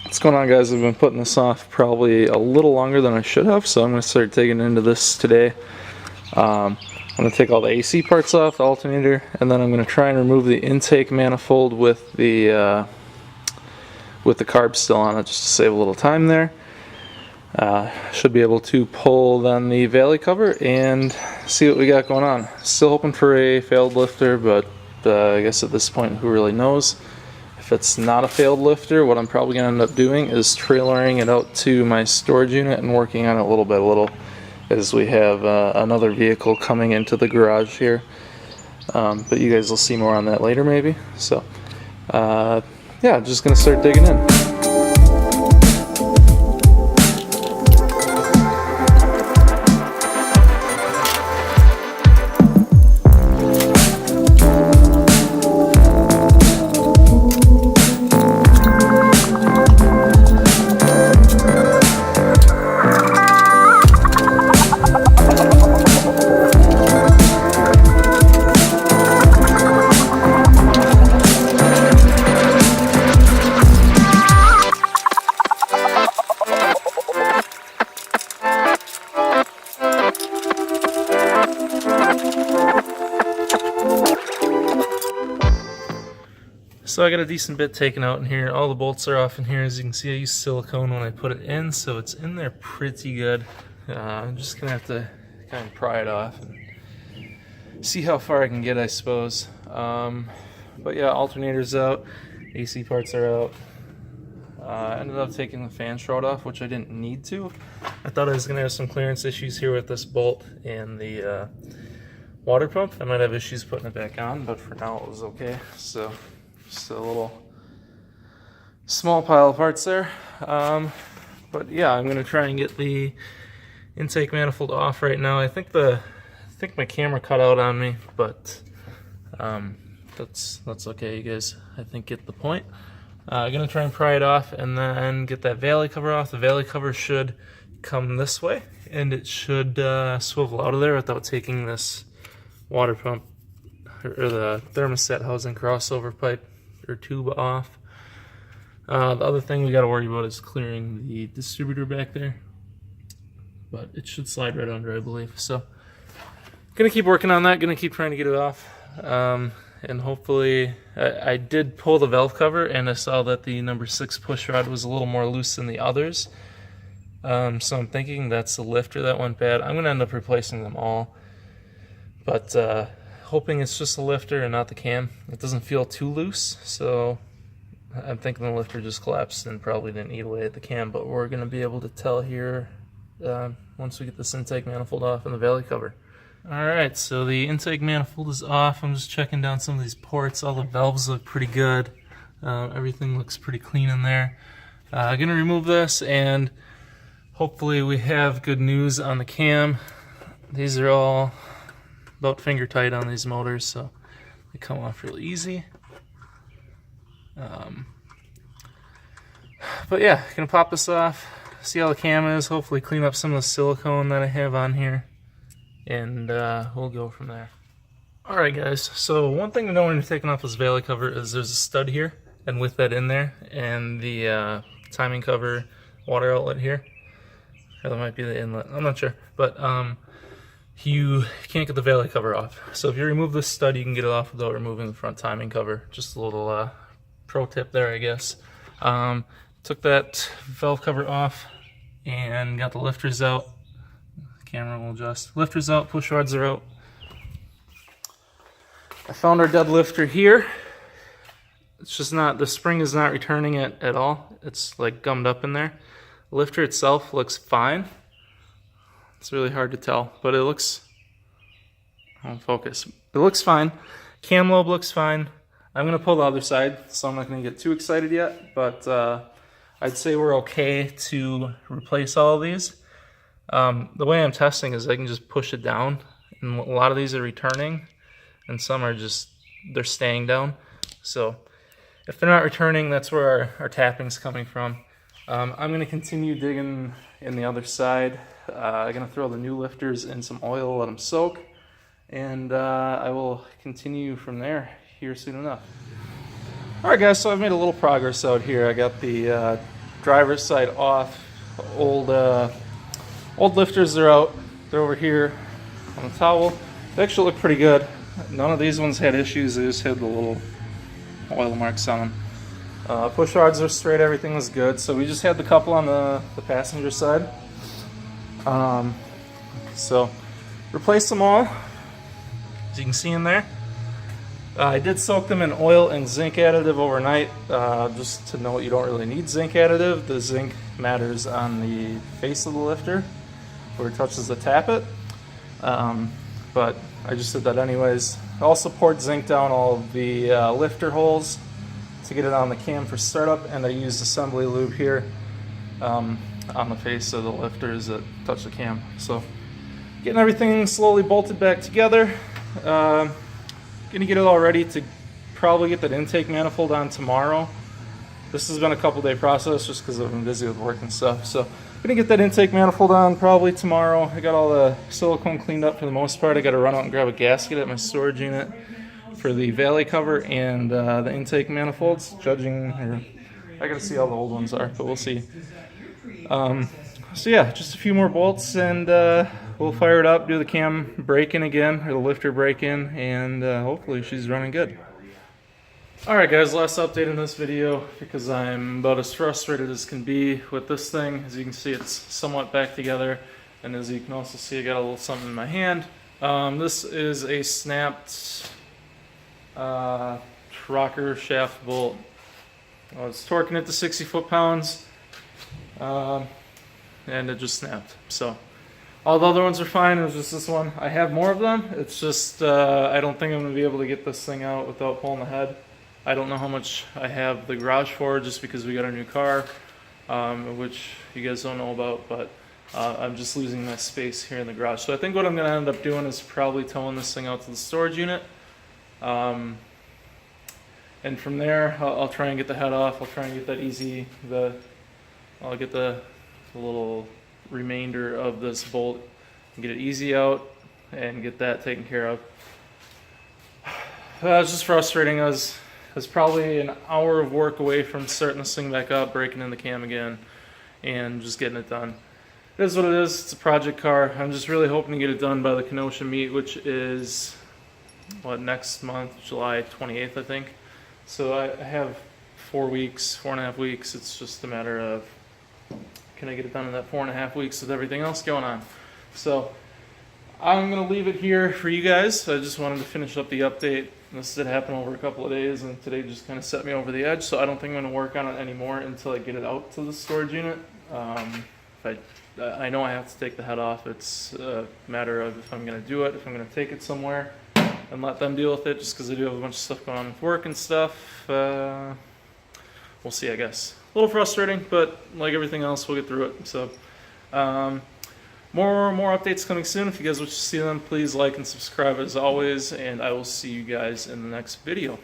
What's going on, guys? I've been putting this off probably a little longer than I should have, so I'm going to start digging into this today. I'm going to take all the AC parts off, the alternator, and then I'm going to try and remove the intake manifold with the carb still on it, just to save a little time there. Should be able to pull then the valley cover and see what we got going on. Still hoping for a failed lifter, but I guess at this point, who really knows? If it's not a failed lifter, what I'm probably going to end up doing is trailering it out to my storage unit and working on it little by little, as we have another vehicle coming into the garage here. But you guys will see more on that later maybe. So yeah, just going to start digging in. So I got a decent bit taken out in here. All the bolts are off in here. As you can see, I used silicone when I put it in, so it's in there pretty good. I'm just gonna have to kind of pry it off and see how far I can get, I suppose. But yeah, alternator's out, AC parts are out. I ended up taking the fan shroud off, which I didn't need to. I thought I was gonna have some clearance issues here with this bolt and the water pump. I might have issues putting it back on, but for now it was okay. So just a little small pile of parts there. But yeah, I'm gonna try and get the intake manifold off right now. I think my camera cut out on me, but that's okay, you guys. I think get the point. I'm gonna try and pry it off and then get that valley cover off. The valley cover should come this way, and it should swivel out of there without taking this water pump or the thermostat housing crossover pipe or tube off. The other thing we got to worry about is clearing the distributor back there, but it should slide right under, I believe. So gonna keep working on that, gonna keep trying to get it off, and hopefully I did pull the valve cover and I saw that the number 6 push rod was a little more loose than the others. So I'm thinking that's the lifter that went bad. I'm gonna end up replacing them all, but hoping it's just the lifter and not the cam. It doesn't feel too loose, so I'm thinking the lifter just collapsed and probably didn't eat away at the cam, but we're going to be able to tell here once we get this intake manifold off and the valley cover. Alright, so the intake manifold is off. I'm just checking down some of these ports. All the valves look pretty good. Everything looks pretty clean in there. I'm going to remove this, and hopefully we have good news on the cam. These are all about finger tight on these motors, so they come off real easy. But yeah, gonna pop this off, see how the cam is, hopefully clean up some of the silicone that I have on here, and we'll go from there. Alright guys, so one thing to know when you're taking off this valley cover is there's a stud here, and with that in there, and the timing cover water outlet here, or that might be the inlet, I'm not sure, but you can't get the valley cover off. So if you remove this stud, you can get it off without removing the front timing cover. Just a little pro tip there, I guess. Took that valve cover off and got the lifters out. The camera will adjust. Lifters out, push rods are out. I found our dead lifter here. It's just not, the spring is not returning it at all. It's like gummed up in there. The lifter itself looks fine. It's really hard to tell, but it looks, I'll focus. It looks fine. Cam lobe looks fine. I'm gonna pull the other side, so I'm not gonna get too excited yet, but I'd say we're okay to replace all of these. The way I'm testing is I can just push it down, and a lot of these are returning, and some are just, they're staying down. So if they're not returning, that's where our tapping's coming from. I'm gonna continue digging in the other side. I'm gonna throw the new lifters in some oil, let them soak, and I will continue from there here soon enough. Alright guys, so I've made a little progress out here. I got the driver's side off. Old lifters are out. They're over here on the towel. They actually look pretty good. None of these ones had issues. They just had the little oil marks on them. Push rods are straight. Everything was good. So we just had the couple on the passenger side. So replace them all. As you can see in there. I did soak them in oil and zinc additive overnight, just to note you don't really need zinc additive. The zinc matters on the face of the lifter where it touches the tappet, but I just did that anyways. I also poured zinc down all of the lifter holes to get it on the cam for startup, and I used assembly lube here on the face of the lifters that touch the cam. So getting everything slowly bolted back together. Gonna get it all ready to probably get that intake manifold on tomorrow. This has been a couple day process just because I've been busy with work and stuff. So gonna get that intake manifold on probably tomorrow. I got all the silicone cleaned up for the most part. I gotta run out and grab a gasket at my storage unit for the valley cover and the intake manifolds. I gotta see how the old ones are, but we'll see. So yeah, just a few more bolts and we'll fire it up, do the cam break-in again, or the lifter break-in, and hopefully she's running good. Alright guys, last update in this video, because I'm about as frustrated as can be with this thing. As you can see, it's somewhat back together, and as you can also see, I got a little something in my hand. This is a snapped rocker shaft bolt. I was torquing it to 60 foot-pounds, and it just snapped. So all the other ones are fine. It was just this one. I have more of them. It's just I don't think I'm going to be able to get this thing out without pulling the head. I don't know how much I have the garage for, just because we got a new car, which you guys don't know about, but I'm just losing my space here in the garage. So I think what I'm going to end up doing is probably towing this thing out to the storage unit. And from there, I'll try and get the head off. I'll try and get that I'll get the little remainder of this bolt and get it easy out and get that taken care of. It's just frustrating. I was probably an hour of work away from starting this thing back up, breaking in the cam again, and just getting it done. It is what it is. It's a project car. I'm just really hoping to get it done by the Kenosha meet, which is next month, July 28th, I think. So I have 4.5 weeks. It's just a matter of, can I get it done in that 4.5 weeks with everything else going on? So I'm going to leave it here for you guys. I just wanted to finish up the update. This did happen over a couple of days, and today just kind of set me over the edge. So I don't think I'm going to work on it anymore until I get it out to the storage unit. I know I have to take the head off. It's a matter of if I'm going to do it, if I'm going to take it somewhere and let them deal with it, just because I do have a bunch of stuff going on with work and stuff. We'll see, I guess. A little frustrating, but like everything else, we'll get through it. So more updates coming soon. If you guys wish to see them, please like and subscribe as always, and I will see you guys in the next video.